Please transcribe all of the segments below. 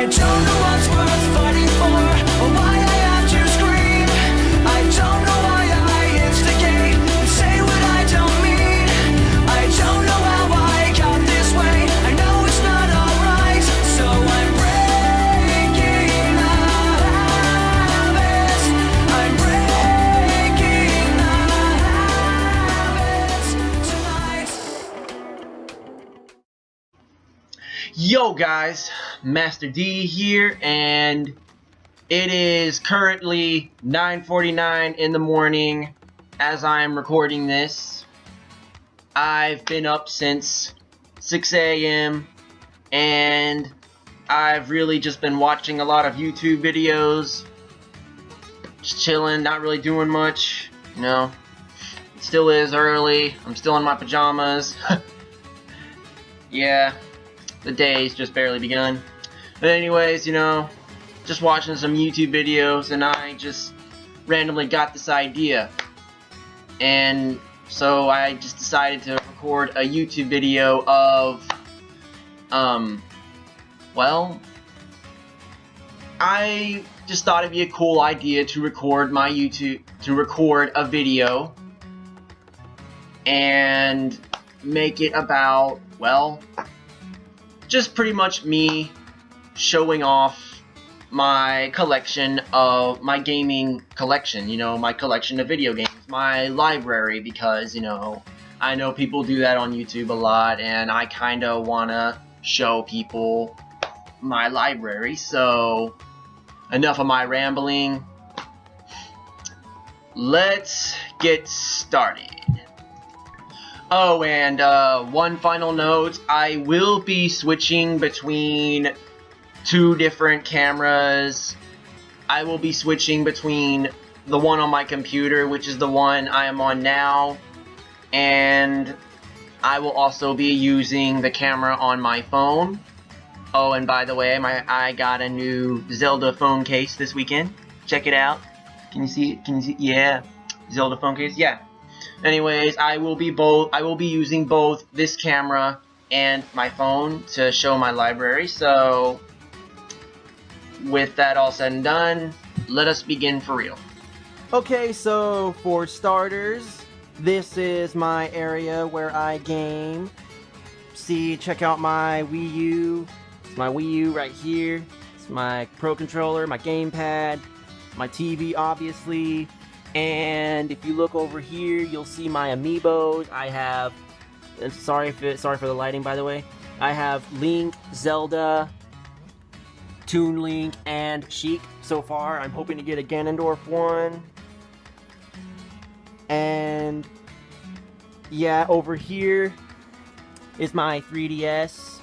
I don't know what's worth fighting for, or why I have to scream. I don't know why I instigate and say what I don't mean. I don't know how I got this way, I know it's not alright. So I'm breaking the habits. I'm breaking the habits tonight. Yo guys, Master D here, and it is currently 9:49 in the morning as I'm recording this. I've been up since 6 a.m. and I've really just been watching a lot of YouTube videos, just chilling, not really doing much, you know. It still is early, I'm still in my pajamas. Yeah. The day's just barely begun. But anyways, you know, just watching some YouTube videos, and I just randomly got this idea. And so I just decided to record a YouTube video of, well, I just thought it'd be a cool idea to record a video and make it about, well, just pretty much me showing off my collection of my gaming collection, you know, my collection of video games, my library, because, you know, I know people do that on YouTube a lot, and I kind of want to show people my library. So enough of my rambling, let's get started. Oh, and one final note, I will be switching between two different cameras. I will be switching between the one on my computer, which is the one I am on now, and I will also be using the camera on my phone. Oh, and by the way, I got a new Zelda phone case this weekend. Check it out. Can you see it? Can you see? Yeah, Zelda phone case. Yeah. Anyways, I will be using both this camera and my phone to show my library. So, with that all said and done, let us begin for real. Okay, so for starters, this is my area where I game. See, check out my Wii U. It's my Wii U right here. It's my Pro Controller, my gamepad, my TV, obviously. And if you look over here, you'll see my amiibos. I have, sorry for the lighting, by the way. I have Link, Zelda, Toon Link, and Sheik so far. I'm hoping to get a Ganondorf one. And yeah, over here is my 3DS.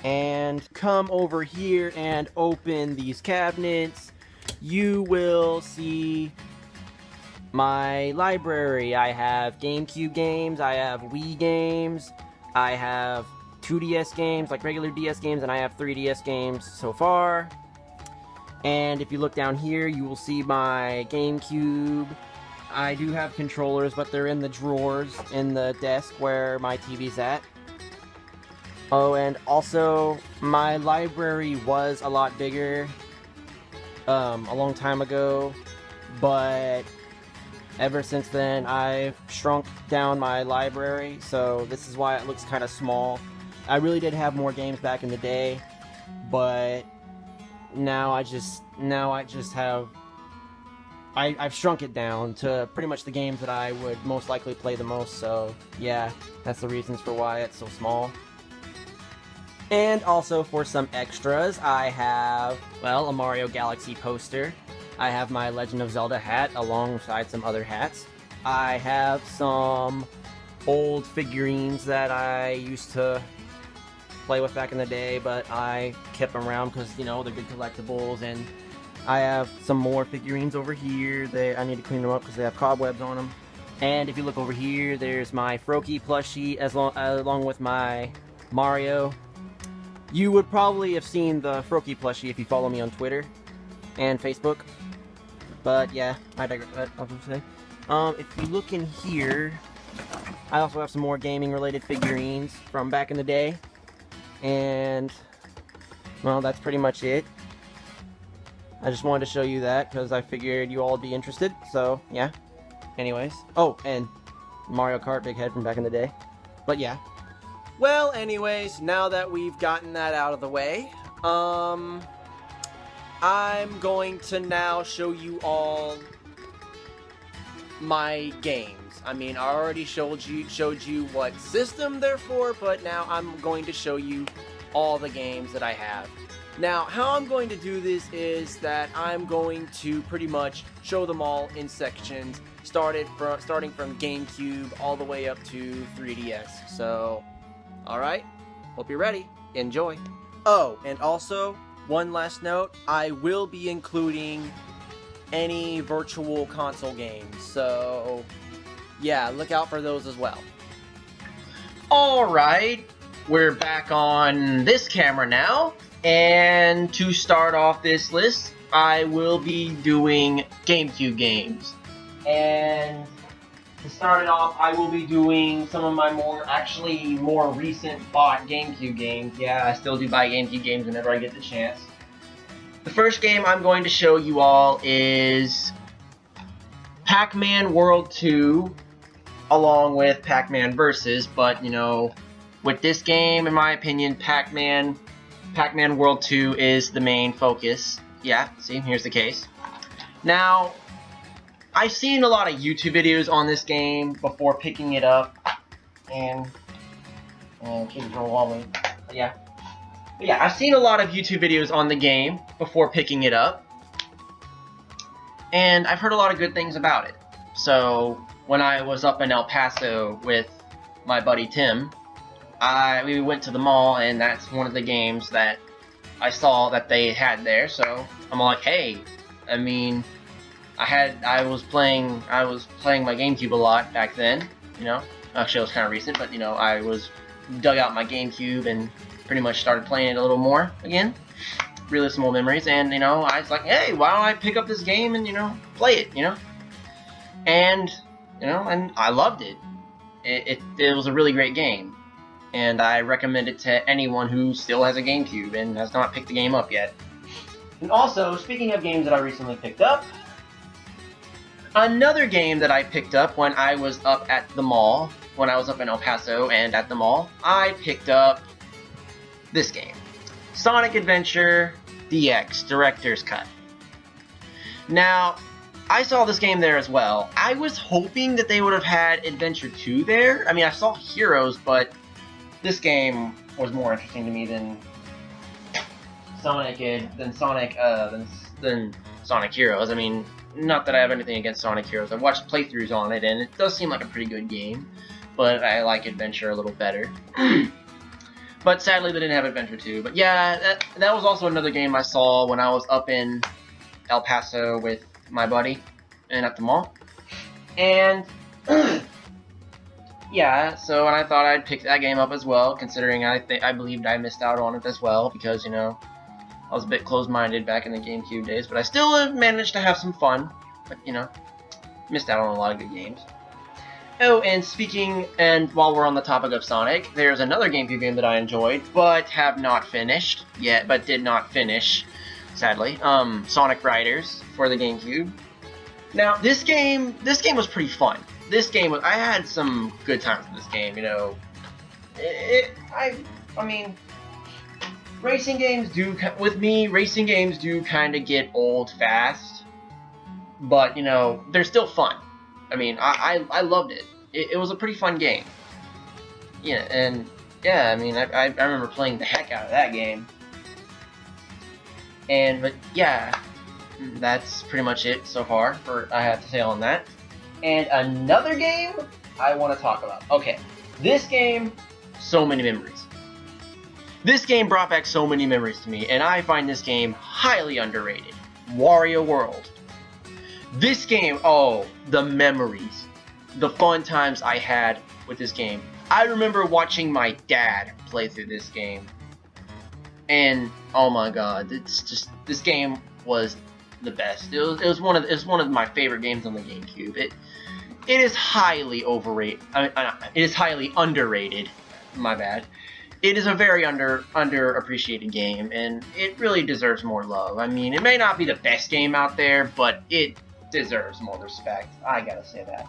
And come over here and open these cabinets. You will see my library. I have GameCube games, I have Wii games, I have 2DS games, like regular DS games, and I have 3DS games so far. And if you look down here, you will see my GameCube. I do have controllers, but they're in the drawers in the desk where my TV's at. Oh, and also, my library was a lot bigger a long time ago, but ever since then I've shrunk down my library, so this is why it looks kind of small. I really did have more games back in the day, but now I've shrunk it down to pretty much the games that I would most likely play the most. So yeah, that's the reasons for why it's so small. And also for some extras, I have, well, a Mario Galaxy poster. I have my Legend of Zelda hat alongside some other hats. I have some old figurines that I used to play with back in the day, but I kept them around because, you know, they're good collectibles. And I have some more figurines over here. I need to clean them up because they have cobwebs on them. And if you look over here, there's my Froakie plushie along with my Mario. You would probably have seen the Froakie plushie if you follow me on Twitter and Facebook. But yeah, I digress. I'll just say. If you look in here, I also have some more gaming related figurines from back in the day. And well, that's pretty much it. I just wanted to show you that because I figured you all would be interested, so yeah. Anyways. Oh, and Mario Kart Big Head from back in the day. But yeah. Well, anyways, now that we've gotten that out of the way, I'm going to now show you all my games. I mean, I already showed you what system they're for, but now I'm going to show you all the games that I have. Now, how I'm going to do this is that I'm going to pretty much show them all in sections, starting from GameCube all the way up to 3DS. So, alright, hope you're ready. Enjoy. Oh, and also, one last note, I will be including any virtual console games, so yeah, look out for those as well. Alright, we're back on this camera now, and to start off this list, I will be doing GameCube games. And to start it off, I will be doing some of my more recent bought GameCube games. Yeah, I still do buy GameCube games whenever I get the chance. The first game I'm going to show you all is Pac-Man World 2, along with Pac-Man Versus, but, you know, with this game, in my opinion, Pac-Man World 2 is the main focus. Yeah, see, here's the case. Now, I've seen a lot of YouTube videos on this game before picking it up, and kids are wobbly. But yeah, I've seen a lot of YouTube videos on the game before picking it up, and I've heard a lot of good things about it. So, when I was up in El Paso with my buddy Tim, we went to the mall, and that's one of the games that I saw that they had there, so I'm like, hey, I mean, I was playing my GameCube a lot back then, you know. Actually, it was kind of recent, but, you know, I dug out my GameCube and pretty much started playing it a little more again. Really some old memories, and, you know, I was like, hey, why don't I pick up this game and, you know, play it, you know? And, you know, and I loved it. It was a really great game. And I recommend it to anyone who still has a GameCube and has not picked the game up yet. And also, speaking of games that I recently picked up, another game that I picked up when I was up at the mall, when I was up in El Paso and at the mall, I picked up this game, Sonic Adventure DX Director's Cut. Now, I saw this game there as well. I was hoping that they would have had Adventure 2 there. I mean, I saw Heroes, but this game was more interesting to me than Sonic Heroes. I mean, not that I have anything against Sonic Heroes. I've watched playthroughs on it, and it does seem like a pretty good game, but I like Adventure a little better. But sadly, they didn't have Adventure 2. But yeah, that was also another game I saw when I was up in El Paso with my buddy and at the mall. And yeah, so and I thought I'd pick that game up as well, considering I believed I missed out on it as well, because, you know, I was a bit closed-minded back in the GameCube days, but I still managed to have some fun. But, you know, missed out on a lot of good games. Oh, and while we're on the topic of Sonic, there's another GameCube game that I enjoyed, but have not finished yet, but did not finish, sadly. Sonic Riders for the GameCube. Now, this game was pretty fun. I had some good times with this game, you know. I mean, racing games do kind of get old fast, but, you know, they're still fun. I mean, I loved it. It was a pretty fun game. Yeah, and yeah, I mean, I remember playing the heck out of that game. But yeah, that's pretty much it so far I have to say on that. And another game I want to talk about. Okay, this game, so many memories. This game brought back so many memories to me, and I find this game highly underrated. Wario World. This game, oh, the memories. The fun times I had with this game. I remember watching my dad play through this game. And, oh my god, this game was the best. It was one of my favorite games on the GameCube. It is highly overrated. It is highly underrated. My bad. it is a very underappreciated game, and it really deserves more love. I mean, it may not be the best game out there, but it deserves more respect. I gotta say that.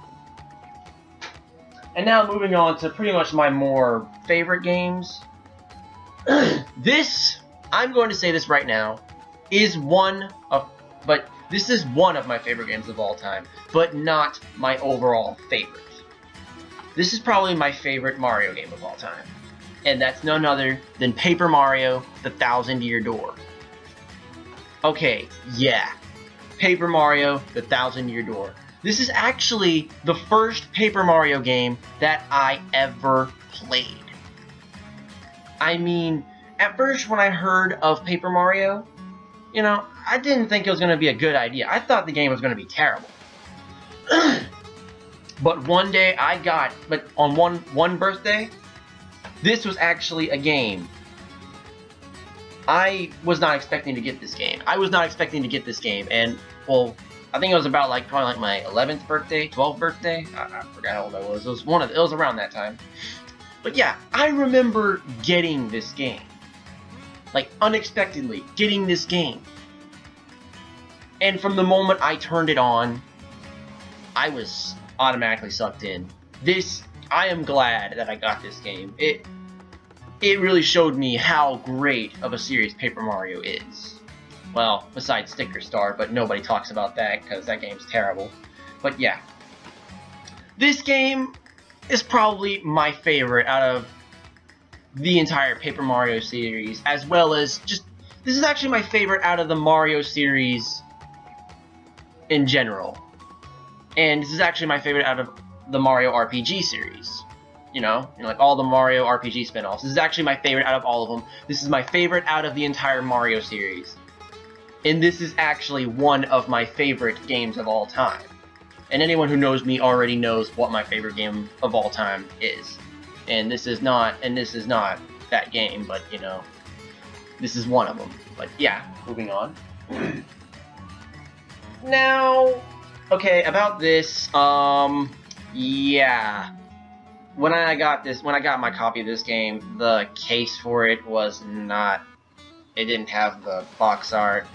And now moving on to pretty much my more favorite games. This, I'm going to say this right now, is one of my favorite games of all time, but not my overall favorite. This is probably my favorite Mario game of all time, and that's none other than Paper Mario: The Thousand Year Door. Okay, yeah, Paper Mario: The Thousand Year Door. This is actually the first Paper Mario game that I ever played. I mean, at first when I heard of Paper Mario, you know, I didn't think it was going to be a good idea. I thought the game was going to be terrible. But one day but on one birthday, this was actually a game. I was not expecting to get this game. And, well, I think it was about probably my 11th birthday, 12th birthday. I forgot how old I was. It was around that time. But yeah, I remember getting this game. Unexpectedly getting this game. And from the moment I turned it on, I was automatically sucked in. I am glad that I got this game. It really showed me how great of a series Paper Mario is. Well, besides Sticker Star, but nobody talks about that because that game's terrible. But yeah. This game is probably my favorite out of the entire Paper Mario series, as well as this is actually my favorite out of the Mario series in general. And this is actually my favorite out of the Mario RPG series. You know, all the Mario RPG spin-offs. This is actually my favorite out of all of them. This is my favorite out of the entire Mario series. And this is actually one of my favorite games of all time. And anyone who knows me already knows what my favorite game of all time is. And this is not that game, but you know, this is one of them. But yeah, moving on. Now, okay, about this, yeah. When I got my copy of this game, the case for it it didn't have the box art,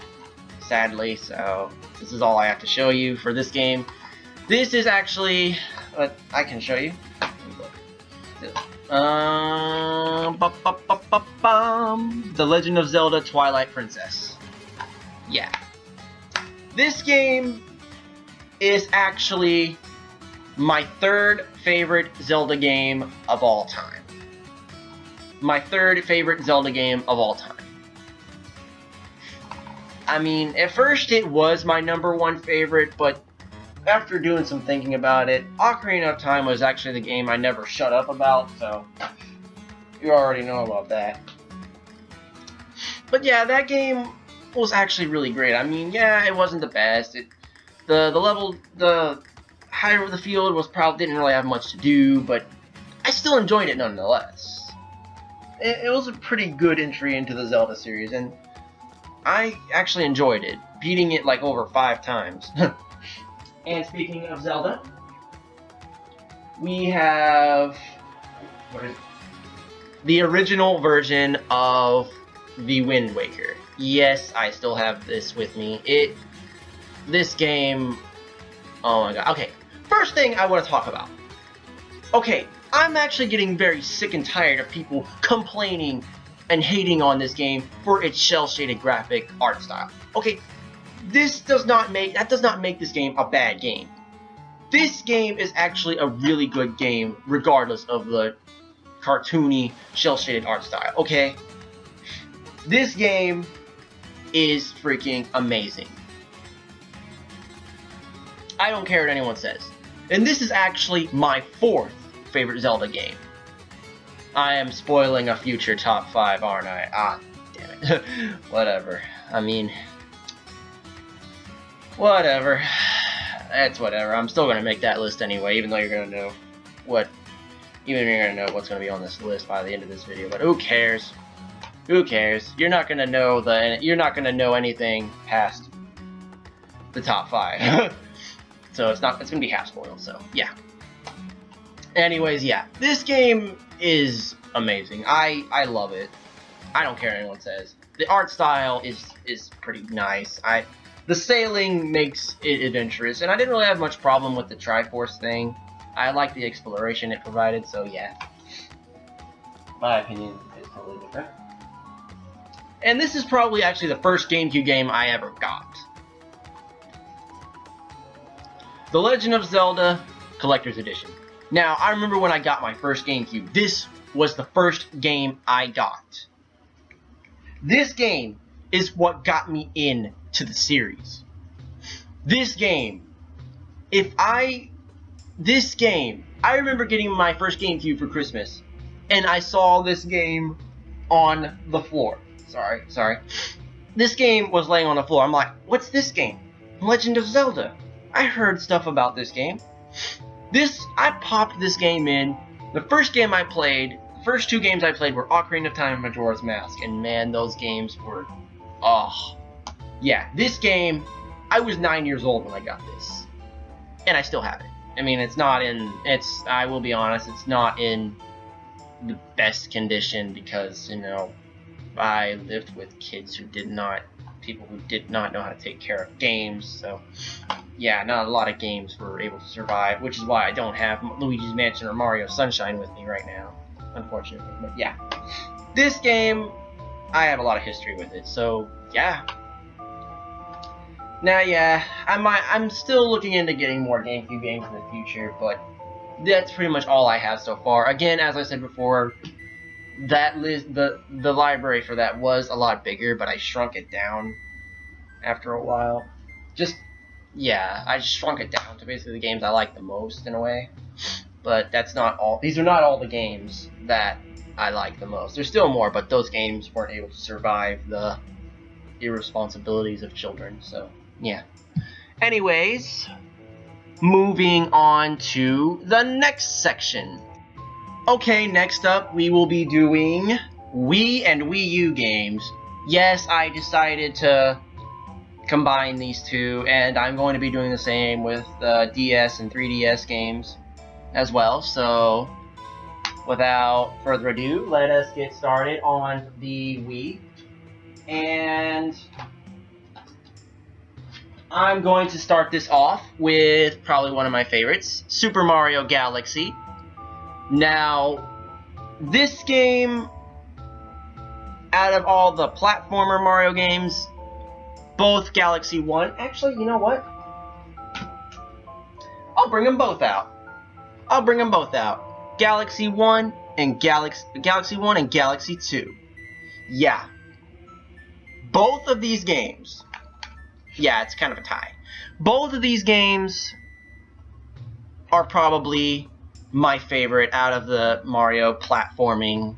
sadly, so this is all I have to show you for this game. This is actually, I can show you. The Legend of Zelda Twilight Princess. Yeah. This game is actually my third favorite Zelda game of all time. My third favorite Zelda game of all time. I mean, at first it was my #1 favorite, but after doing some thinking about it, Ocarina of Time was actually the game I never shut up about, so you already know about that. But yeah, that game was actually really great. I mean, yeah, it wasn't the best. The higher the field didn't really have much to do, but I still enjoyed it nonetheless. It was a pretty good entry into the Zelda series, and I actually enjoyed it, beating it over 5 times. And speaking of Zelda, we have the original version of the Wind Waker. Yes, I still have this with me. This game, oh my god. Okay, first thing I want to talk about. Okay, I'm actually getting very sick and tired of people complaining and hating on this game for its cel-shaded graphic art style. Okay, that does not make this game a bad game. This game is actually a really good game, regardless of the cartoony, cel-shaded art style, okay? This game is freaking amazing. I don't care what anyone says. And this is actually my 4th favorite Zelda game. I am spoiling a future top 5, aren't I? Ah, damn it. Whatever. I mean, whatever. That's whatever. I'm still gonna make that list anyway, even though you're gonna know what's gonna be on this list by the end of this video. But who cares? Who cares? You're not gonna know anything past the top 5. So it's gonna be half spoiled. So yeah. Anyways, yeah, this game is amazing. I love it. I don't care what anyone says. The art style is pretty nice. The sailing makes it adventurous, and I didn't really have much problem with the Triforce thing. I like the exploration it provided, so yeah. My opinion is totally different. And this is probably actually the first GameCube game I ever got. The Legend of Zelda Collector's Edition. Now, I remember when I got my first GameCube, this was the first game I got. This game is what got me into the series. This game, I remember getting my first GameCube for Christmas, and I saw this game on the floor. Sorry. This game was laying on the floor. I'm like, what's this game? Legend of Zelda. I heard stuff about this game. I popped this game in. The first two games I played were Ocarina of Time and Majora's Mask, and man, those games were, yeah, this game, I was 9 years old when I got this, and I still have it. I mean, I will be honest, it's not in the best condition because, you know, I lived with people who did not know how to take care of games, so yeah, not a lot of games were able to survive, which is why I don't have Luigi's Mansion or Mario Sunshine with me right now, unfortunately. But yeah, this game, I have a lot of history with it, so yeah. Now, yeah, I'm still looking into getting more GameCube games in the future, but that's pretty much all I have so far. Again, as I said before, that list, the library for that was a lot bigger, but I shrunk it down after a while. I just shrunk it down to basically the games I like the most in a way. But that's not all. These are not all the games that I like the most. There's still more, but those games weren't able to survive the irresponsibilities of children. So yeah. Anyways, moving on to the next section. Okay, next up we will be doing Wii and Wii U games. Yes, I decided to combine these two, and I'm going to be doing the same with DS and 3DS games as well. So, without further ado, let us get started on the Wii. And I'm going to start this off with probably one of my favorites, Super Mario Galaxy. Now, this game, out of all the platformer Mario games, both Galaxy 1, actually, you know what? I'll bring them both out. Galaxy 1 and Galaxy 1 and Galaxy 2. Yeah. Both of these games, yeah, it's kind of a tie. Both of these games are probably my favorite out of the Mario platforming,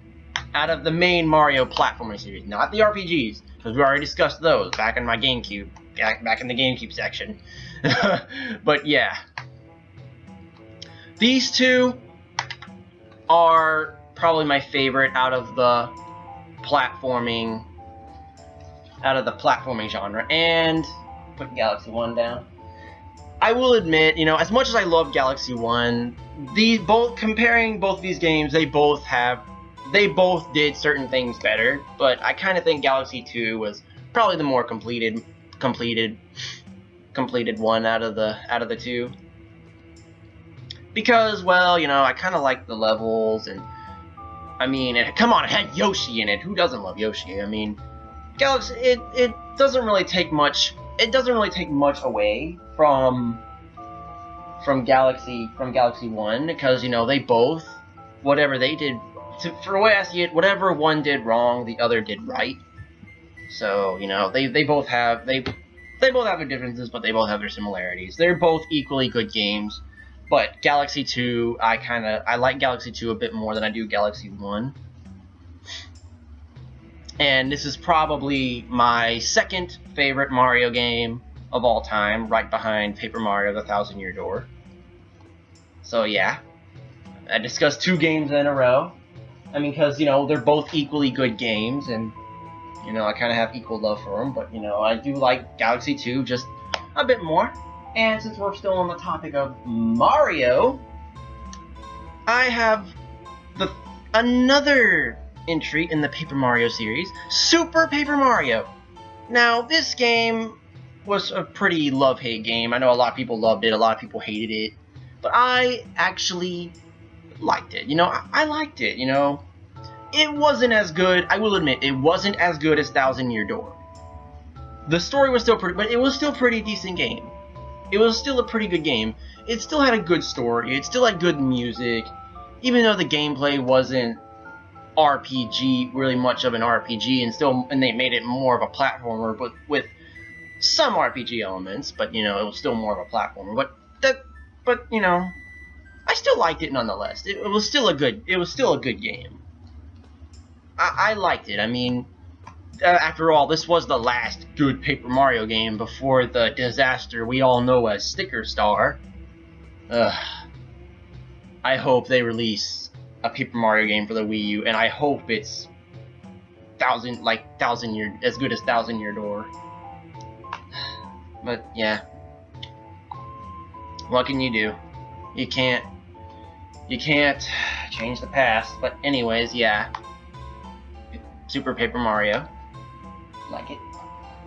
out of the main Mario platforming series, not the RPGs, because we already discussed those back in my GameCube, back in the GameCube section. But yeah, these two are probably my favorite out of the platforming genre. And put Galaxy 1 down. I will admit, you know, as much as I love Galaxy 1, comparing both these games, they both did certain things better, but I kind of think Galaxy 2 was probably the more completed one out of the two. Because, well, you know, I kind of like the levels, and I mean, come on, it had Yoshi in it. Who doesn't love Yoshi? I mean, Galaxy, it doesn't really take much. It doesn't really take much away from Galaxy 1, because, you know, they both, whatever they did, for the way I see it, whatever one did wrong, the other did right. So, you know, they both have their differences, but they both have their similarities. They're both equally good games, but Galaxy 2, I like Galaxy 2 a bit more than I do Galaxy 1. And this is probably my second favorite Mario game of all time, right behind Paper Mario: The Thousand Year Door. So yeah, I discussed two games in a row. I mean, because, you know, they're both equally good games, and, you know, I kind of have equal love for them, but, you know, I do like Galaxy 2 just a bit more. And since we're still on the topic of Mario, I have another entry in the Paper Mario series, Super Paper Mario. Now, this game was a pretty love-hate game. I know a lot of people loved it, a lot of people hated it, but I actually liked it. You know, I liked it, you know. It wasn't as good, I will admit, it wasn't as good as Thousand Year Door. The story was still pretty, but it was still a pretty decent game. It was still a pretty good game. It still had a good story, it still had good music, even though the gameplay wasn't RPG, really much of an RPG, and they made it more of a platformer, but with some RPG elements, but you know, it was still more of a platformer. But you know, I still liked it nonetheless. It was still a good game. I liked it. I mean, after all, this was the last good Paper Mario game before the disaster we all know as Sticker Star. I hope they release a Paper Mario game for the Wii U, and I hope it's as good as Thousand Year Door. But yeah, what can you do? You can't change the past. But anyways, yeah, Super Paper Mario, like it.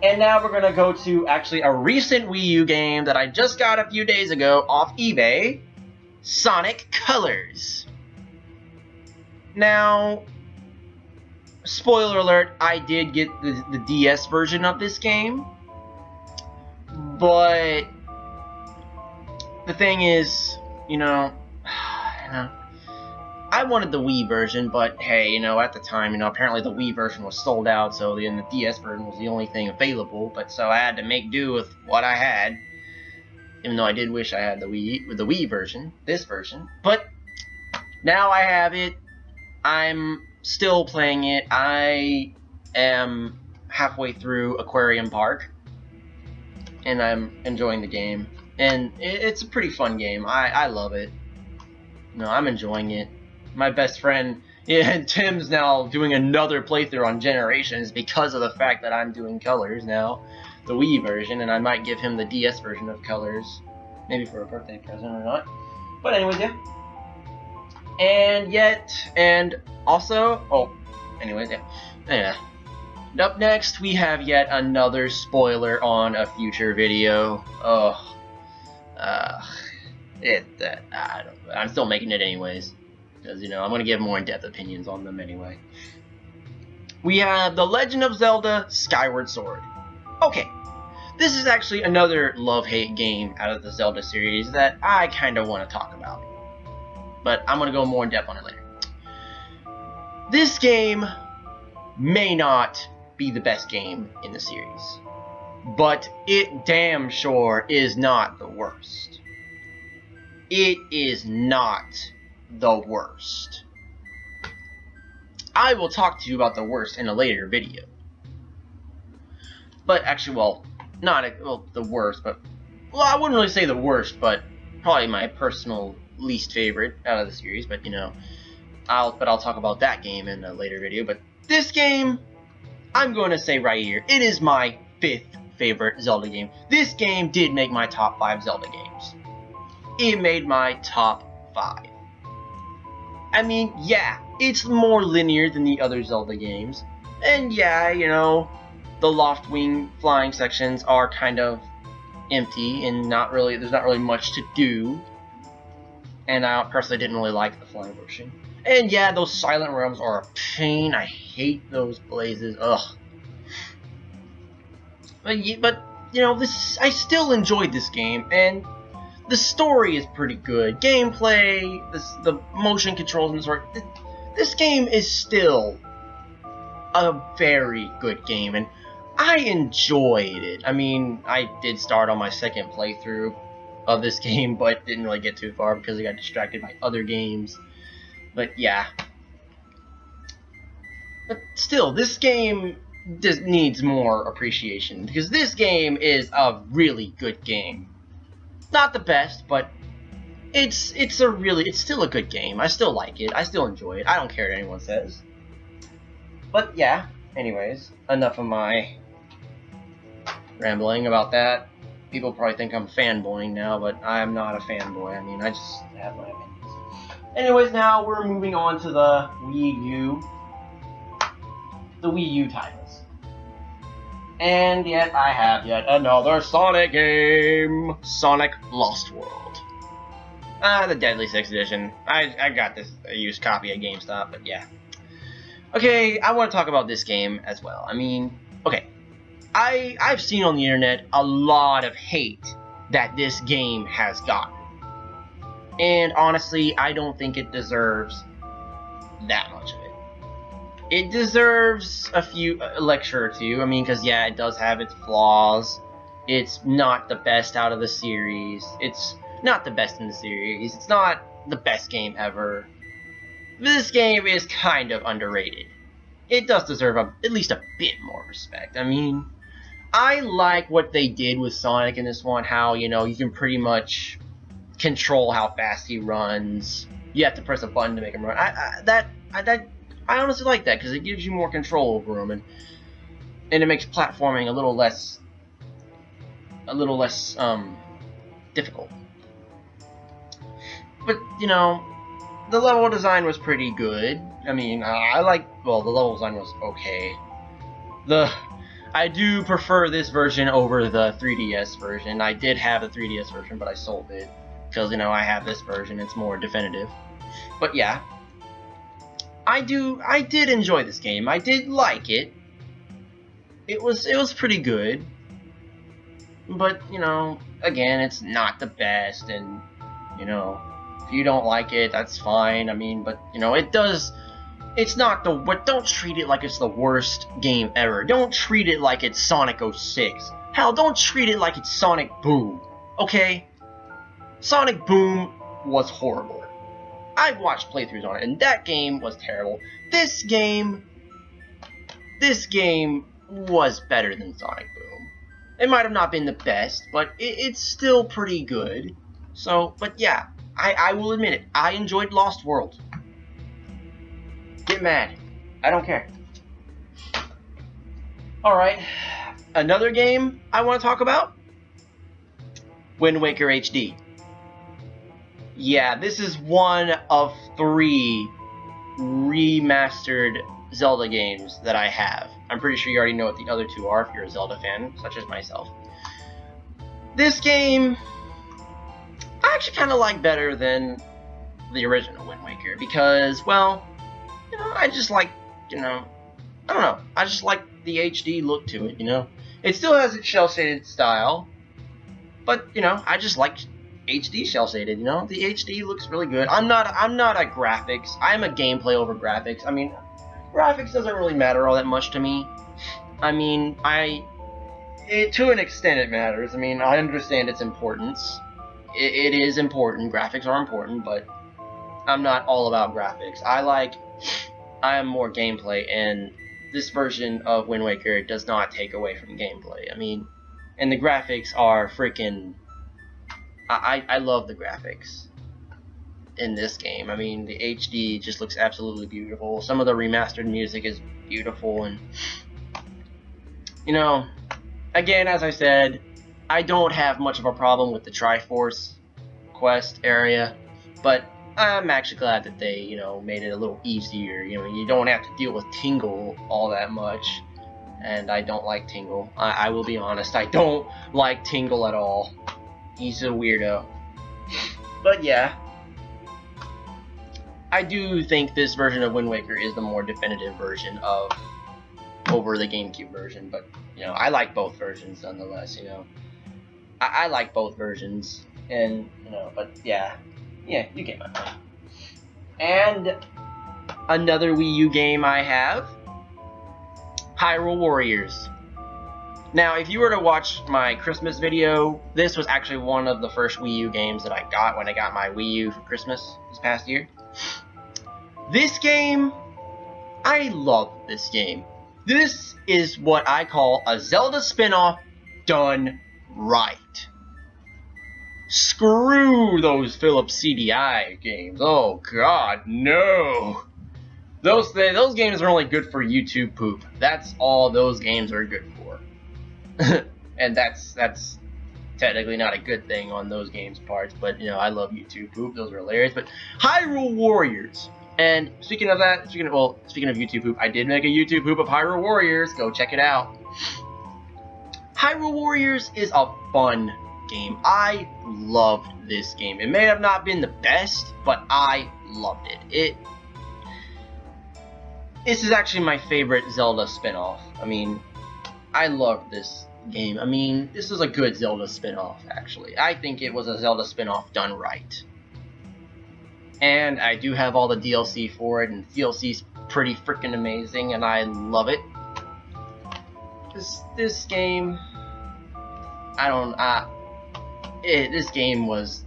And now we're gonna go to actually a recent Wii U game that I just got a few days ago off eBay, Sonic Colors. Now, spoiler alert, I did get the DS version of this game, but the thing is, you know, I wanted the Wii version, but hey, you know, at the time, you know, apparently the Wii version was sold out, so the DS version was the only thing available, but so I had to make do with what I had, even though I did wish I had the Wii version, this version, but now I have it. I'm still playing it. I am halfway through Aquarium Park, and I'm enjoying the game, and it's a pretty fun game. I love it. No, I'm enjoying it. My best friend, yeah, Tim's now doing another playthrough on Generations because of the fact that I'm doing Colors now, the Wii version, and I might give him the DS version of Colors, maybe for a birthday present or not. But anyways, yeah. And also, anyways, yeah. Up next, we have yet another spoiler on a future video. I'm still making it anyways, because, you know, I'm going to give more in-depth opinions on them anyway. We have The Legend of Zelda Skyward Sword. Okay, this is actually another love-hate game out of the Zelda series that I kind of want to talk about, but I'm going to go more in-depth on it later. This game may not be the best game in the series, but it damn sure is not the worst. It is not the worst. I will talk to you about the worst in a later video. But actually, the worst, but, I wouldn't really say the worst, but probably my personal least favorite out of the series, but, you know, I'll talk about that game in a later video. But this game, I'm going to say right here, it is my 5th favorite Zelda game. This game did make my top 5 Zelda games. It made my top 5. I mean, yeah, it's more linear than the other Zelda games. And yeah, you know, the Loftwing flying sections are kind of empty and there's not really much to do. And I personally didn't really like the flying version. And yeah, those silent realms are a pain. I hate those blazes. Ugh. But you know, I still enjoyed this game, and the story is pretty good. Gameplay, the motion controls and sort. This game is still a very good game, and I enjoyed it. I mean, I did start on my 2nd playthrough of this game, but didn't really get too far because I got distracted by other games. But yeah. But still, this game just needs more appreciation, because this game is a really good game. Not the best, but it's still a good game. I still like it. I still enjoy it. I don't care what anyone says. But yeah, anyways, enough of my rambling about that. People probably think I'm fanboying now, but I'm not a fanboy. I mean, I just have my opinions. Anyways, now we're moving on to the Wii U. The Wii U titles. And yet I have yet another Sonic game. Sonic Lost World. The Deadly Six Edition. I got this a used copy at GameStop, but yeah. Okay, I want to talk about this game as well. I mean, okay. I've seen on the internet a lot of hate that this game has gotten. And honestly, I don't think it deserves that much of it. It deserves a lecture or two. I mean, because yeah, it does have its flaws. It's not the best out of the series. It's not the best in the series. It's not the best game ever. This game is kind of underrated. It does deserve at least a bit more respect. I mean, I like what they did with Sonic in this one. How, you know, you can pretty much control how fast he runs. You have to press a button to make him run. I honestly like that because it gives you more control over him, and it makes platforming a little less difficult. But you know, the level design was pretty good. I mean, the level design was okay. I do prefer this version over the 3DS version. I did have the 3DS version, but I sold it. Because, you know, I have this version, it's more definitive. But yeah, I did enjoy this game. I did like it. It was pretty good. But, you know, again, it's not the best, and, you know, if you don't like it, that's fine. I mean, but, you know, it's not but don't treat it like it's the worst game ever. Don't treat it like it's Sonic 06. Hell, don't treat it like it's Sonic Boom. Okay? Sonic Boom was horrible. I've watched playthroughs on it, and that game was terrible. This game was better than Sonic Boom. It might have not been the best, but it's still pretty good. So, but yeah, I will admit it. I enjoyed Lost World. Get mad. I don't care. Alright, another game I want to talk about? Wind Waker HD. Yeah, this is one of 3 remastered Zelda games that I have. I'm pretty sure you already know what the other 2 are if you're a Zelda fan, such as myself. This game, I actually kind of like better than the original Wind Waker because, well, you know, I just like, you know, I don't know, I just like the HD look to it, you know. It still has its shell-shaded style, but, you know, I just like HD shell-shaded, you know? The HD looks really good. I'm not a graphics. I'm a gameplay over graphics. I mean, graphics doesn't really matter all that much to me. I mean, to an extent it matters. I mean, I understand its importance. It is important. Graphics are important, but I'm not all about graphics. I am more gameplay, and this version of Wind Waker does not take away from gameplay. I mean, and the graphics are freaking... I love the graphics in this game. I mean, the HD just looks absolutely beautiful. Some of the remastered music is beautiful, and, you know, again, as I said, I don't have much of a problem with the Triforce quest area, but I'm actually glad that they, you know, made it a little easier. You know, you don't have to deal with Tingle all that much, and I don't like Tingle. I will be honest, I don't like Tingle at all. He's a weirdo. But yeah, I do think this version of Wind Waker is the more definitive version over the GameCube version, but, you know, I like both versions nonetheless, you know. I like both versions, and, you know, but yeah, you get my point. And another Wii U game I have, Hyrule Warriors. Now, if you were to watch my Christmas video, this was actually one of the first Wii U games that I got when I got my Wii U for Christmas this past year. This game, I love this game. This is what I call a Zelda spin-off done right. Screw those Philips CDI games. Oh god, no. Those games are only good for YouTube poop. That's all those games are good for. And that's technically not a good thing on those games' parts, but you know, I love YouTube poop. Those are hilarious. But Hyrule Warriors. And speaking of that, speaking of YouTube poop, I did make a YouTube poop of Hyrule Warriors. Go check it out. Hyrule Warriors is a fun game. I loved this game. It may have not been the best, but I loved it. This is actually my favorite Zelda spin-off. I mean, I loved this game. I mean, this was a good Zelda spin-off, actually. I think it was a Zelda spin-off done right. And I do have all the DLC for it, and DLC's pretty freaking amazing, and I love it. This game, this game was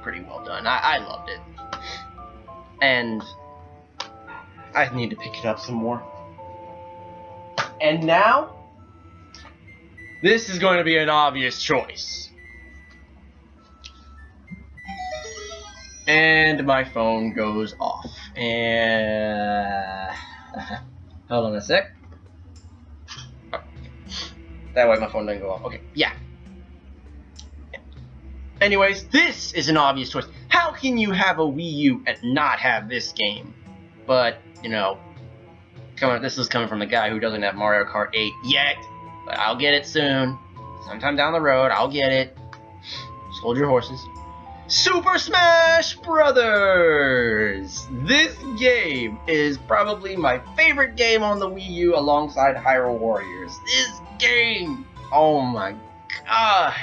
pretty well done. I loved it, and I need to pick it up some more. And now, this is going to be an obvious choice. And my phone goes off. And hold on a sec. Oh. That way my phone doesn't go off. Okay, yeah. Anyways, this is an obvious choice. How can you have a Wii U and not have this game? But, you know, this is coming from the guy who doesn't have Mario Kart 8 yet. But I'll get it soon. Sometime down the road, I'll get it. Just hold your horses. Super Smash Brothers! This game is probably my favorite game on the Wii U alongside Hyrule Warriors. This game! Oh my god!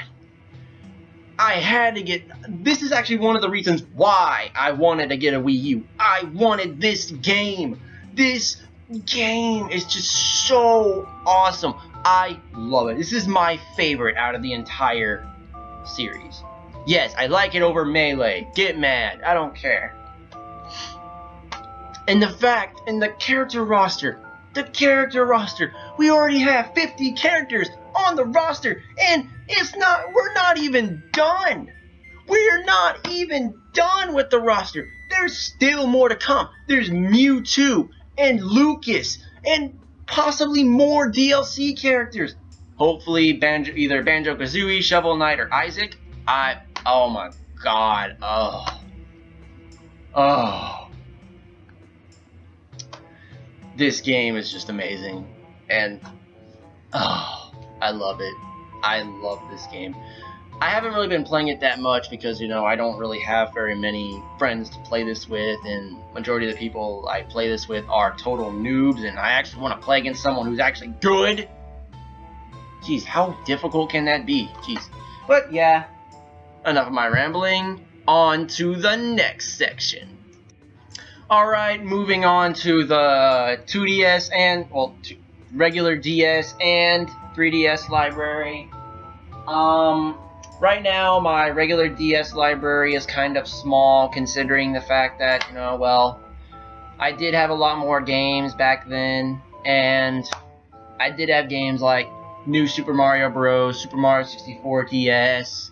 I had to get... This is actually one of the reasons why I wanted to get a Wii U. I wanted this game! This game is just so awesome. I love it. This is my favorite out of the entire series. Yes, I like it over Melee. Get mad. I don't care. And the fact, and the character roster, we already have 50 characters on the roster, and we're not even done. We're not even done with the roster. There's still more to come. There's Mewtwo, and Lucas, and possibly more DLC characters. Hopefully, either Banjo-Kazooie, Shovel Knight, or Isaac. Oh my god. Oh. This game is just amazing. And, I love it. I love this game. I haven't really been playing it that much because, you know, I don't really have very many friends to play this with, and majority of the people I play this with are total noobs, and I actually want to play against someone who's actually good. Jeez, how difficult can that be? Jeez. But, yeah. Enough of my rambling, on to the next section. Alright, moving on to the 2DS and, well, regular DS and 3DS library. Right now, my regular DS library is kind of small, considering the fact that, you know, well, I did have a lot more games back then, and I did have games like New Super Mario Bros., Super Mario 64 DS,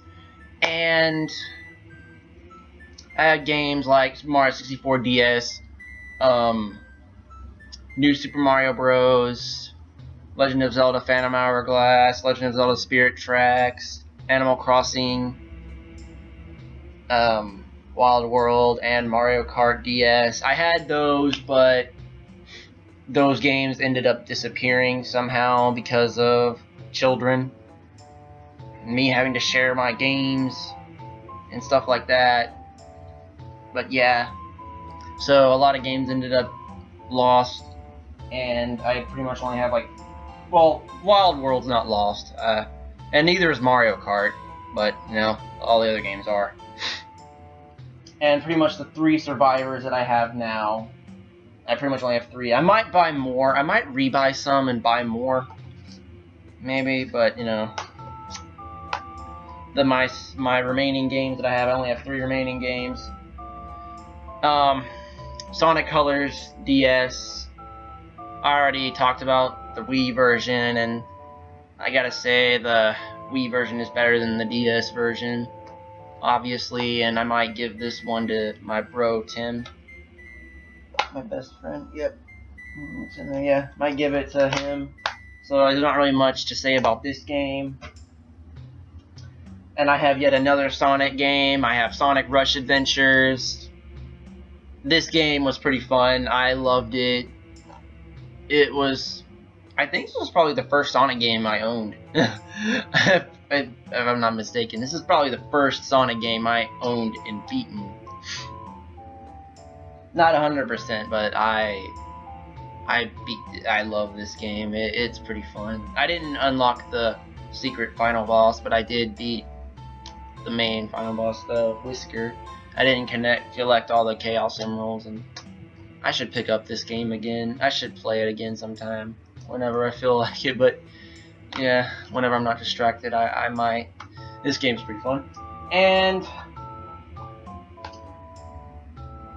and I had games like Super Mario 64 DS, New Super Mario Bros., Legend of Zelda Phantom Hourglass, Legend of Zelda Spirit Tracks, Animal Crossing, Wild World, and Mario Kart DS. I had those, but those games ended up disappearing somehow because of children. Me having to share my games and stuff like that. But yeah, so a lot of games ended up lost, and I pretty much only have like, well, Wild World's not lost, and neither is Mario Kart, but you know, all the other games are. And pretty much the 3 survivors that I have now, I pretty much only have 3. I might buy more. I might rebuy some and buy more, maybe, but you know, my remaining games that I have, I only have 3 remaining games. Sonic Colors DS. I already talked about the Wii version, and I gotta say the Wii version is better than the DS version, obviously, and I might give this one to my bro Tim, my best friend. Yep, it's in there. Yeah, might give it to him. So there's not really much to say about this game. And I have yet another Sonic game. I have Sonic Rush Adventures. This game was pretty fun. I loved it. It was... I think this was probably the first Sonic game I owned. If I'm not mistaken. This is probably the first Sonic game I owned and beaten. Not 100%, but I love this game. It's pretty fun. I didn't unlock the secret final boss, but I did beat the main final boss, the Whisker. I didn't collect all the Chaos Emeralds, and I should pick up this game again. I should play it again sometime, whenever I feel like it, but yeah, whenever I'm not distracted, I might. This game's pretty fun. And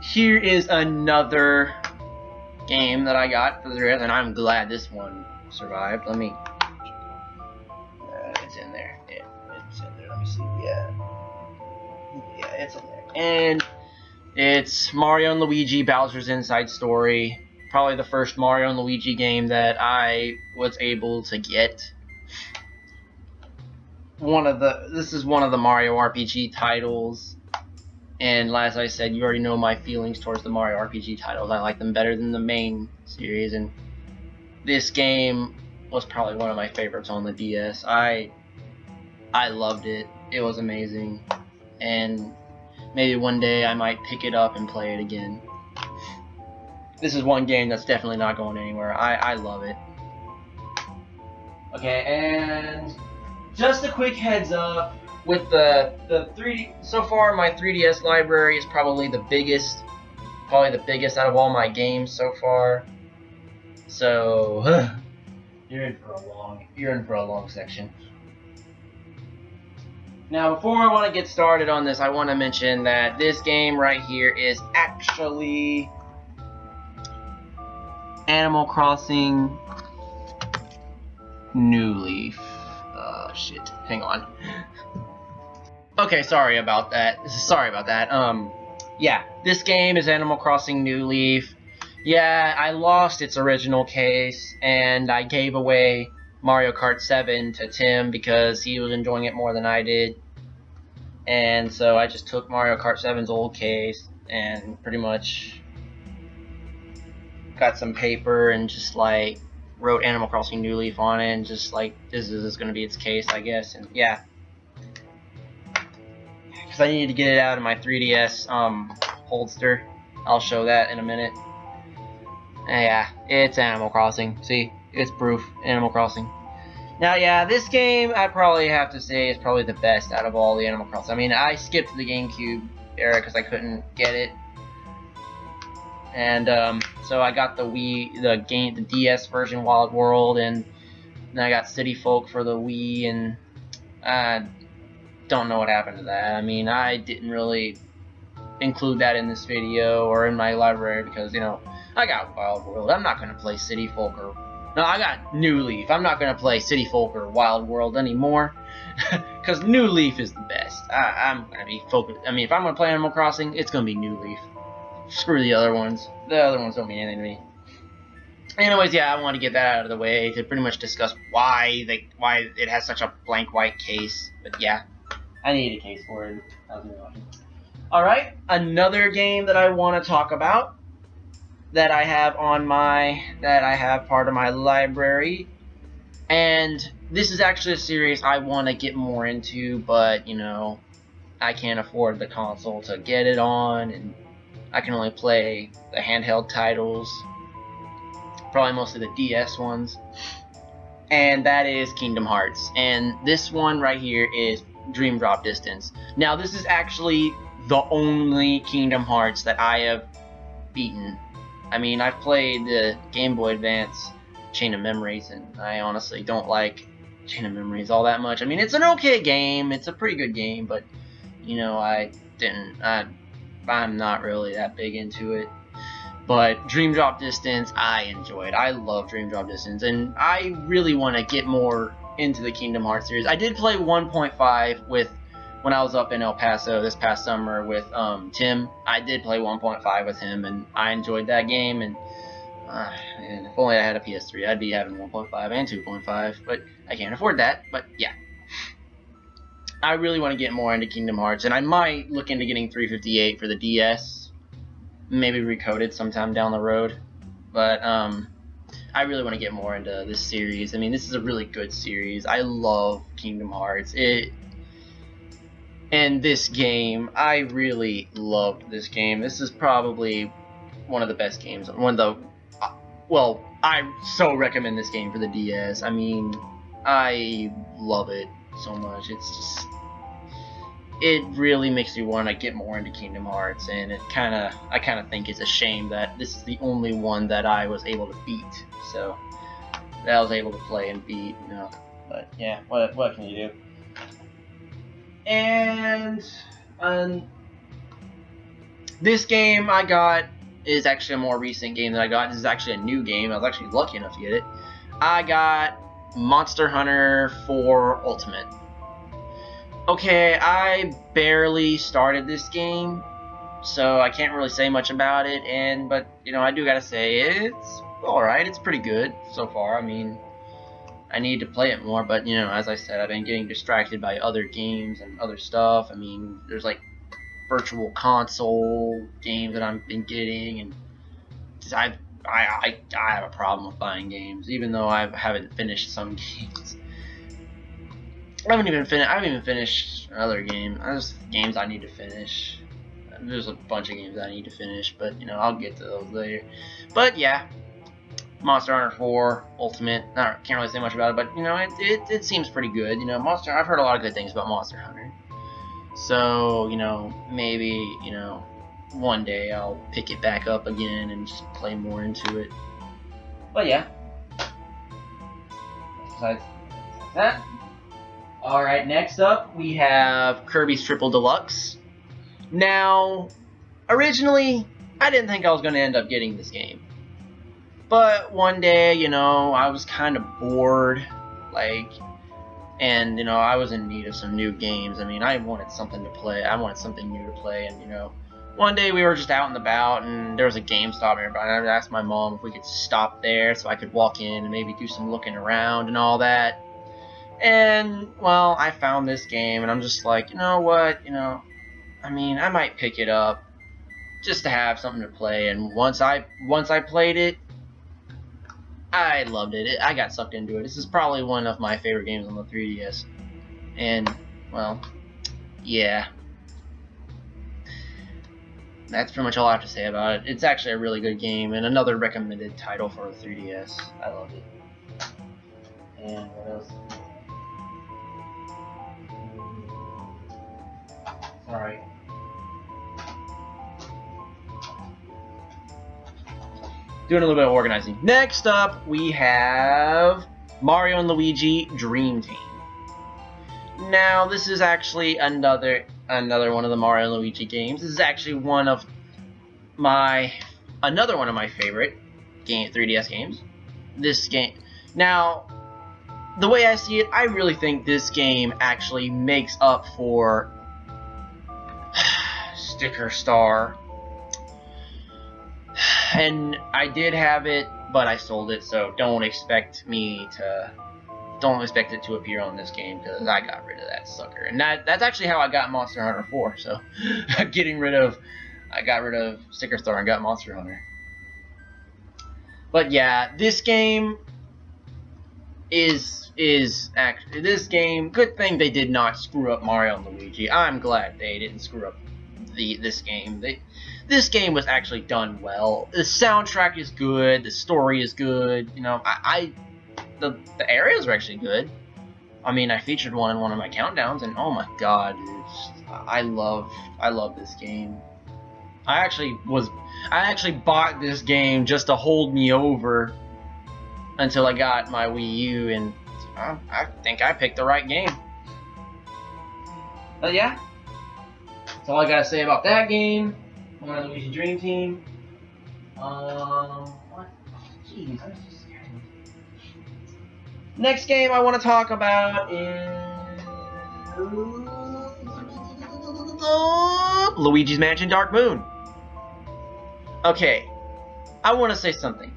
here is another game that I got for the rest, and I'm glad this one survived. Let me... it's in there. Yeah, it's in there. Let me see. Yeah, it's in there. And it's Mario and Luigi Bowser's Inside Story. Probably the first Mario and Luigi game that I was able to get. This is one of the Mario RPG titles. And as I said, you already know my feelings towards the Mario RPG titles. I like them better than the main series, and this game was probably one of my favorites on the DS. I loved it. It was amazing. And maybe one day I might pick it up and play it again. This is one game that's definitely not going anywhere. I love it. Okay, and just a quick heads up. With the 3D, so far my 3DS library is probably the biggest out of all my games so far. So you're in for a long section. Now, before I want to get started on this, I want to mention that this game right here is actually Animal Crossing New Leaf. Shit. Hang on. Okay, sorry about that. Yeah, this game is Animal Crossing New Leaf. Yeah, I lost its original case, and I gave away Mario Kart 7 to Tim because he was enjoying it more than I did. And so I just took Mario Kart 7's old case and pretty much got some paper and just like wrote Animal Crossing New Leaf on it and just like, this is going to be its case, I guess. And yeah. I need to get it out of my 3DS holster. I'll show that in a minute. Yeah, it's Animal Crossing. See, it's proof. Animal Crossing. Now, yeah, this game I probably have to say is probably the best out of all the Animal Crossing. I mean, I skipped the GameCube era because I couldn't get it, and so I got the DS version, Wild World, and then I got City Folk for the Wii, and don't know what happened to that. I mean, I didn't really include that in this video or in my library because, you know, I got Wild World. I'm not going to play City Folk or... No, I got New Leaf. I'm not going to play City Folk or Wild World anymore because New Leaf is the best. I'm going to be focused... I mean, if I'm going to play Animal Crossing, it's going to be New Leaf. Screw the other ones. The other ones don't mean anything to me. Anyways, yeah, I want to get that out of the way to pretty much discuss why it has such a blank white case. But yeah. I need a case for it. Alright, another game that I want to talk about that I have part of my library, and this is actually a series I want to get more into, but you know, I can't afford the console to get it on, and I can only play the handheld titles, probably mostly the DS ones, and that is Kingdom Hearts. And this one right here is Dream Drop Distance. Now, this is actually the only Kingdom Hearts that I have beaten. I mean, I've played the Game Boy Advance Chain of Memories, and I honestly don't like Chain of Memories all that much. I mean, it's an okay game, it's a pretty good game, but, you know, I'm not really that big into it. But Dream Drop Distance, I enjoyed. I love Dream Drop Distance, and I really want to get more into the Kingdom Hearts series. I did play 1.5 when I was up in El Paso this past summer with Tim. I did play 1.5 with him, and I enjoyed that game. And if only I had a PS3, I'd be having 1.5 and 2.5, but I can't afford that. But yeah. I really want to get more into Kingdom Hearts, and I might look into getting 358 for the DS. Maybe recode it sometime down the road. But I really want to get more into this series. I mean, this is a really good series. I love Kingdom Hearts. And this game, I really loved this game. This is probably one of the best games. Well, I so recommend this game for the DS. I mean, I love it so much. It's just, it really makes me want to get more into Kingdom Hearts, and I kind of think it's a shame that this is the only one that I was able to beat. So that I was able to play and beat, you know. But yeah, what can you do? And this game I got is actually a more recent game that I got. This is actually a new game. I was actually lucky enough to get it. I got Monster Hunter 4 Ultimate. Okay, I barely started this game, so I can't really say much about it. But you know, I do gotta say it's all right. It's pretty good so far. I mean, I need to play it more, but you know, as I said, I've been getting distracted by other games and other stuff. I mean, there's like virtual console games that I've been getting, and I have a problem with buying games, even though I haven't finished some games. I haven't even finished other games. There's games I need to finish. There's a bunch of games I need to finish, but you know, I'll get to those later. But yeah, Monster Hunter 4 Ultimate. I can't really say much about it, but you know, it seems pretty good. You know, I've heard a lot of good things about Monster Hunter. So you know, maybe you know, one day I'll pick it back up again and just play more into it. But yeah. Besides that. Alright, next up we have Kirby's Triple Deluxe. Now, originally, I didn't think I was going to end up getting this game. But one day, you know, I was kind of bored, and, you know, I was in need of some new games. I mean, I wanted something to play. I wanted something new to play, and, you know, one day we were just out and about, and there was a GameStop nearby, and I asked my mom if we could stop there so I could walk in and maybe do some looking around and all that. And, well, I found this game, and I'm just like, you know what, you know, I mean, I might pick it up just to have something to play, and once I played it, I loved it. I got sucked into it. This is probably one of my favorite games on the 3DS, and, well, yeah. That's pretty much all I have to say about it. It's actually a really good game, and another recommended title for the 3DS. I loved it. And what else? Alright. Doing a little bit of organizing. Next up, we have Mario and Luigi Dream Team. Now, this is actually another one of the Mario and Luigi games. This is actually another one of my favorite 3DS games. This game. Now, the way I see it, I really think this game actually makes up for Sticker Star. And I did have it, but I sold it, so don't expect it to appear on this game, because I got rid of that sucker. And that's actually how I got Monster Hunter 4, so I got rid of Sticker Star and got Monster Hunter. But yeah, this game good thing they did not screw up Mario and Luigi. I'm glad they didn't screw up this game. This game was actually done well. The soundtrack is good. The story is good. You know, the areas are actually good. I mean, I featured one in one of my countdowns, and oh my god, I love this game. I actually bought this game just to hold me over until I got my Wii U, and I think I picked the right game. But yeah, that's all I gotta say about that game. Mario and Luigi Dream Team. What? Jeez, I'm so scared. Next game I want to talk about is Luigi's Mansion Dark Moon. Okay, I want to say something.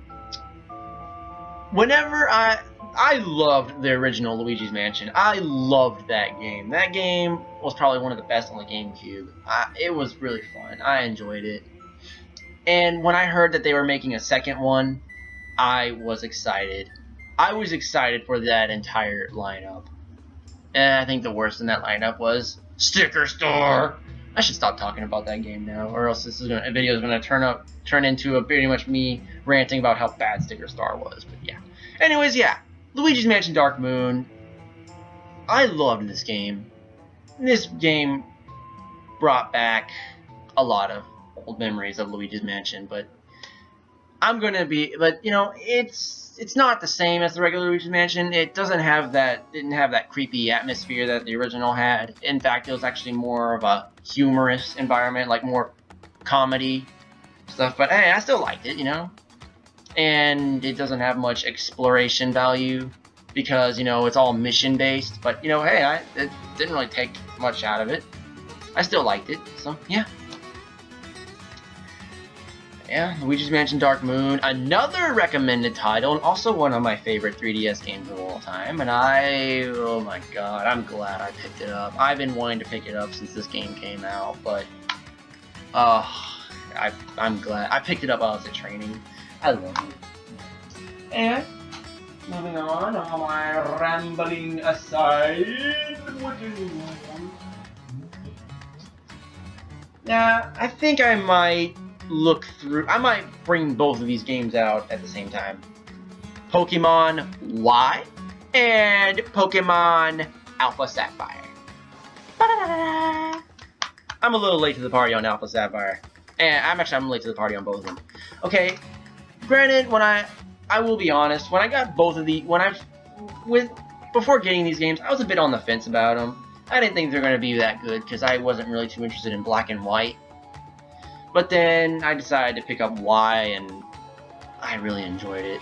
Whenever I loved the original Luigi's Mansion. I loved that game. That game was probably one of the best on the GameCube. It was really fun. I enjoyed it. And when I heard that they were making a second one, I was excited. I was excited for that entire lineup. And I think the worst in that lineup was Sticker Store. I should stop talking about that game now, or else this video is gonna turn into pretty much me ranting about how bad Sticker Star was. But yeah. Anyways, yeah, Luigi's Mansion Dark Moon. I loved this game. This game brought back a lot of old memories of Luigi's Mansion, but you know, it's not the same as the regular Luigi's Mansion. It didn't have that creepy atmosphere that the original had. In fact, it was actually more of a humorous environment, like more comedy stuff. But hey, I still liked it, you know. And it doesn't have much exploration value because, you know, it's all mission based. But you know, hey, it didn't really take much out of it. I still liked it, so yeah. Yeah, Luigi's Mansion Dark Moon, another recommended title, and also one of my favorite 3DS games of all time, and oh my god, I'm glad I picked it up. I've been wanting to pick it up since this game came out, but, I'm glad. I picked it up while I was at training. I love it. And, moving on, all my rambling aside, now, I think I might bring both of these games out at the same time. Pokemon Y and Pokemon Alpha Sapphire. I'm a little late to the party on Alpha Sapphire. And I'm late to the party on both of them. Okay, granted, I will be honest, when I got both of before getting these games, I was a bit on the fence about them. I didn't think they were going to be that good because I wasn't really too interested in Black and White. But then I decided to pick up Y, and I really enjoyed it.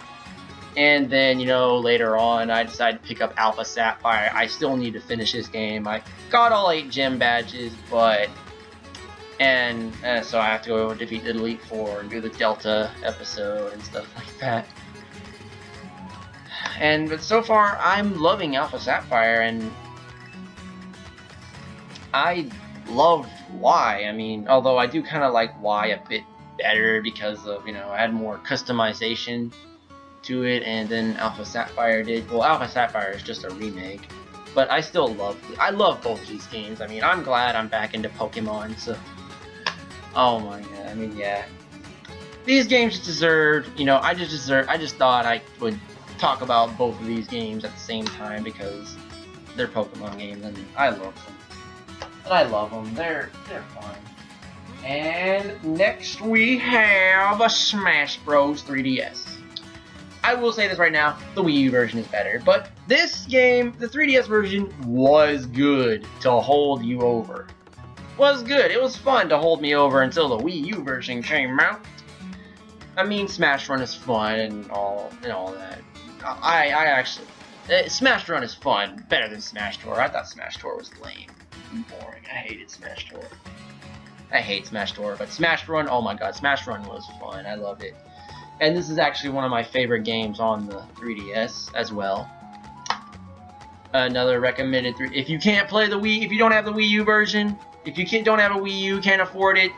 And then, you know, later on, I decided to pick up Alpha Sapphire. I still need to finish this game. I got all 8 gem badges, but... And so I have to go defeat the Elite Four and do the Delta episode and stuff like that. But so far, I'm loving Alpha Sapphire, and I love Y. I mean, although I do kind of like Y a bit better because of, you know, I had more customization to it, and then Alpha Sapphire did. Well, Alpha Sapphire is just a remake, but I still love both these games. I mean, I'm glad I'm back into Pokemon, so... Oh my god, I mean, yeah. These games deserve, you know, I just thought I would talk about both of these games at the same time because they're Pokemon games, and I love them. They're fun. And next we have Smash Bros. 3DS. I will say this right now, the Wii U version is better, but this game, the 3DS version, was good to hold you over. Was good. It was fun to hold me over until the Wii U version came out. I mean, Smash Run is fun and all that. I actually, Smash Run is fun, better than Smash Tour. I thought Smash Tour was lame and boring. I hated Smash Tour. I hate Smash Tour, but Smash Run, oh my god, Smash Run was fun. I loved it. And this is actually one of my favorite games on the 3DS as well. Another recommended if you can't play the Wii, if you don't have the Wii U version, if you don't have a Wii U, can't afford it,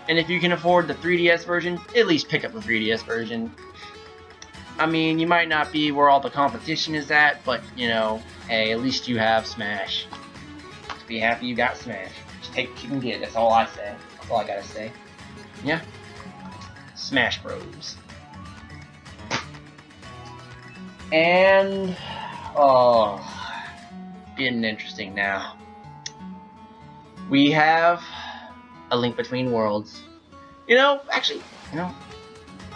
and if you can afford the 3DS version, at least pick up the 3DS version. I mean, you might not be where all the competition is at, but, you know, hey, at least you have Smash. Just be happy you got Smash. Just take what you can get, that's all I say. That's all I gotta say. Yeah. Smash Bros. And... oh... getting interesting now. We have A Link Between Worlds. You know, actually, you know,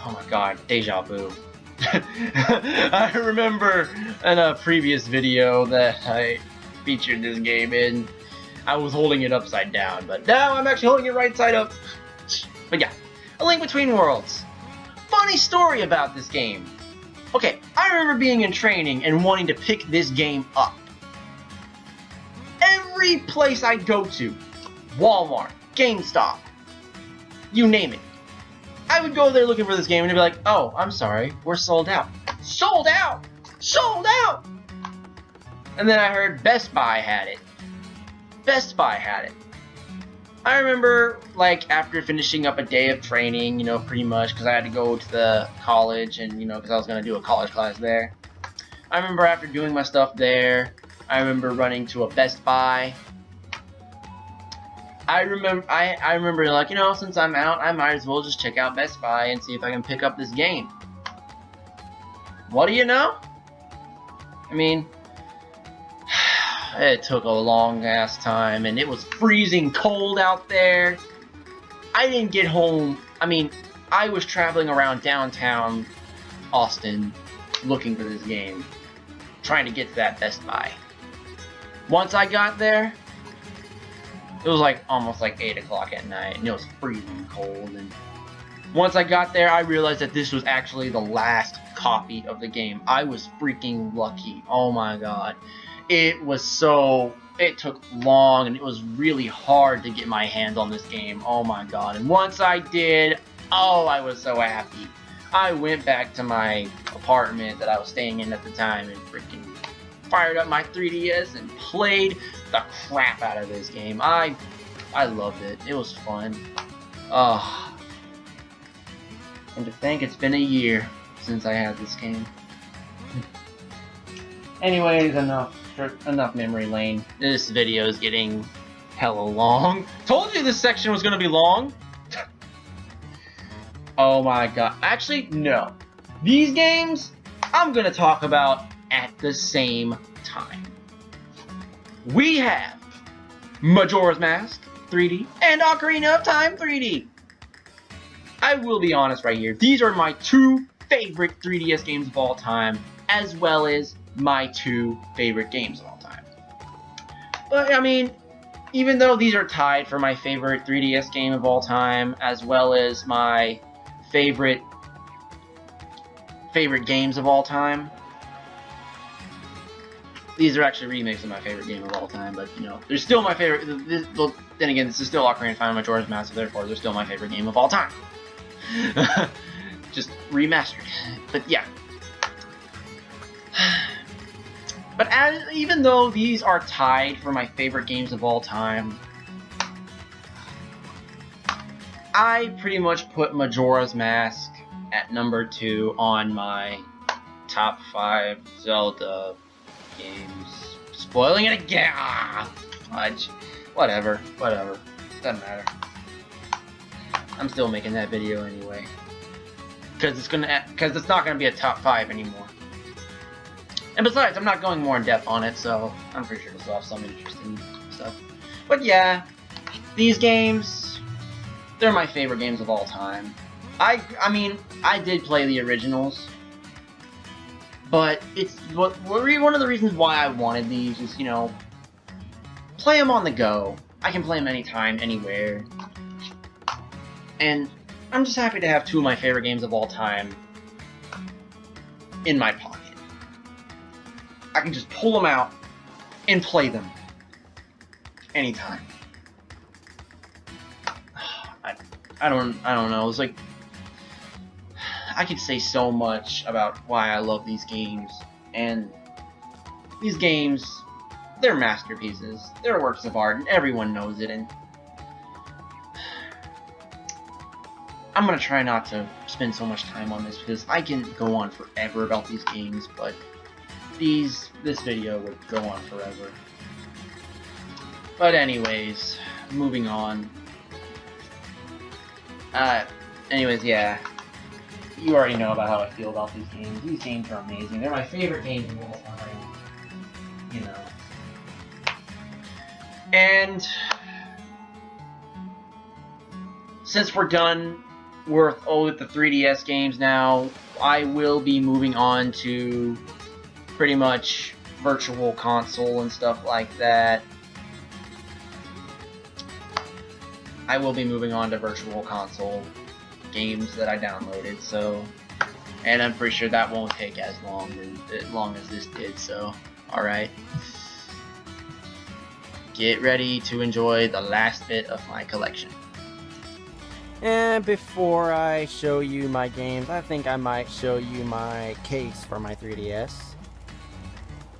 oh my god, deja vu. I remember in a previous video that I featured this game in, I was holding it upside down, but now I'm actually holding it right side up. But yeah, A Link Between Worlds. Funny story about this game. Okay, I remember being in training and wanting to pick this game up. Every place I'd go to, Walmart, GameStop, you name it, I would go there looking for this game and they'd be like, oh, I'm sorry, we're sold out. Sold out! sold out. And then I heard Best Buy had it. Best Buy had it. I remember, like, after finishing up a day of training, you know, pretty much, because I had to go to the college and, you know, because I was going to do a college class there. I remember after doing my stuff there, I remember running to a Best Buy. I remember, like, you know, since I'm out, I might as well just check out Best Buy and see if I can pick up this game. What do you know? I mean, it took a long ass time, and it was freezing cold out there. I didn't get home. I mean, I was traveling around downtown Austin looking for this game, trying to get to that Best Buy. Once I got there, it was like almost like 8 o'clock at night, and it was freezing cold. And once I got there, I realized that this was actually the last copy of the game. I was freaking lucky. Oh my god. It took long, and it was really hard to get my hands on this game. Oh my god. And once I did, oh, I was so happy. I went back to my apartment that I was staying in at the time and freaking fired up my 3DS and played the crap out of this game. I loved it. It was fun. And to think it's been a year since I had this game. Anyways, enough memory lane. This video is getting hella long. Told you this section was gonna be long. Oh my god. Actually, no. These games, I'm gonna talk about at the same time. We have Majora's Mask 3D and Ocarina of Time 3D. I will be honest right here. These are my two favorite 3DS games of all time, as well as my two favorite games of all time. But, I mean, even though these are tied for my favorite 3DS game of all time, as well as my favorite games of all time, these are actually remakes of my favorite game of all time, but, you know, they're still my favorite. Well, then again, this is still Ocarina of Time, Majora's Mask, so therefore they're still my favorite game of all time. Just remastered. But yeah. But even though these are tied for my favorite games of all time, I pretty much put Majora's Mask at number 2 on my top 5 Zelda games. Spoiling it again! Fudge. Whatever. Doesn't matter. I'm still making that video anyway. Because it's not gonna be a top 5 anymore. And besides, I'm not going more in depth on it, so I'm pretty sure this will have some interesting stuff. But yeah, these games, they're my favorite games of all time. I mean, I did play the originals, but it's one of the reasons why I wanted these is, you know, play them on the go. I can play them anytime, anywhere. And I'm just happy to have two of my favorite games of all time in my pocket. I can just pull them out and play them anytime. I don't know. It's like I could say so much about why I love these games, and these games, they're masterpieces. They're works of art, and everyone knows it. And I'm gonna try not to spend so much time on this because I can go on forever about these games, but this video would go on forever. But anyways, moving on. Anyways, yeah. You already know about how I feel about these games. These games are amazing. They're my favorite games of all time. You know. And since we're done with the 3DS games now, I will be moving on to pretty much Virtual Console and stuff like that. I will be moving on to Virtual Console games that I downloaded, so, and I'm pretty sure that won't take as long as this did, so, alright. Get ready to enjoy the last bit of my collection. And before I show you my games, I think I might show you my case for my 3DS.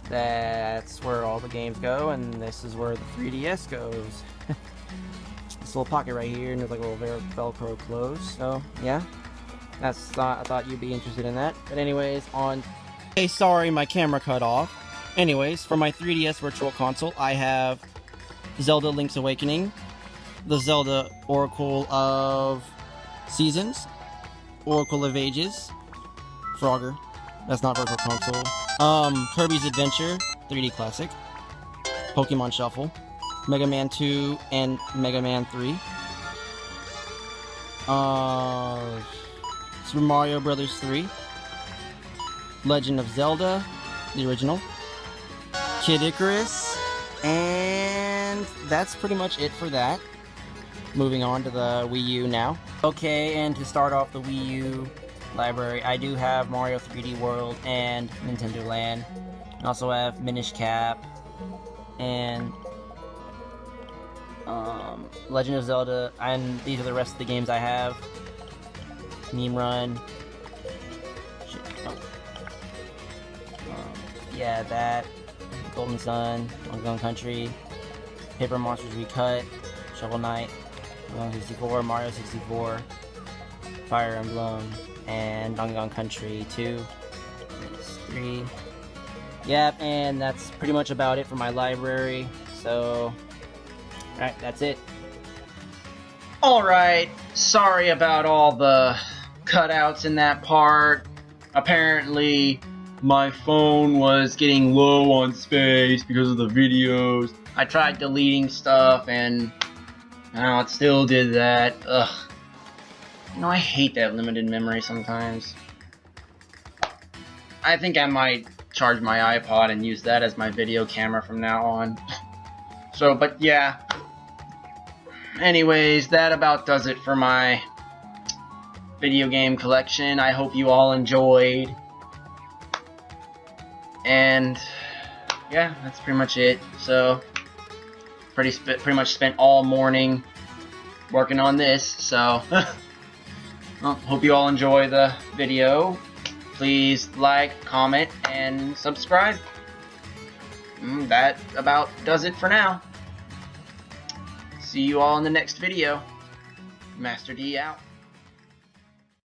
that's where all the games go, and this is where the 3DS goes. This little pocket right here, and there's like a little Velcro close. So yeah, I thought you'd be interested in that. But anyways, Hey, sorry, my camera cut off. Anyways, for my 3DS Virtual Console, I have Zelda Link's Awakening, the Zelda Oracle of Seasons, Oracle of Ages, Frogger, that's not Virtual Console, Kirby's Adventure, 3D Classic, Pokemon Shuffle, Mega Man 2, and Mega Man 3, Super Mario Bros. 3, Legend of Zelda, the original, Kid Icarus, and that's pretty much it for that. Moving on to the Wii U now. Okay, and to start off the Wii U library, I do have Mario 3D World and Nintendo Land. I also have Minish Cap and Legend of Zelda, and these are the rest of the games I have. Meme Run. Shit, oh. Yeah, that. Golden Sun, Donkey Kong Country, Paper Monsters Recut, Shovel Knight, Donkey Kong 64, Mario 64, Fire Emblem, and Donkey Kong Country 2, 3. Yep, and that's pretty much about it for my library. So, alright, that's it. Alright, sorry about all the cutouts in that part. Apparently, my phone was getting low on space because of the videos. I tried deleting stuff and it still did that. Ugh. You know, I hate that limited memory sometimes. I think I might charge my iPod and use that as my video camera from now on. So, but yeah. Anyways, that about does it for my video game collection. I hope you all enjoyed. And yeah, that's pretty much it. So pretty much spent all morning working on this. So well, hope you all enjoy the video. Please like, comment, and subscribe. That about does it for now. See you all in the next video. Master D out.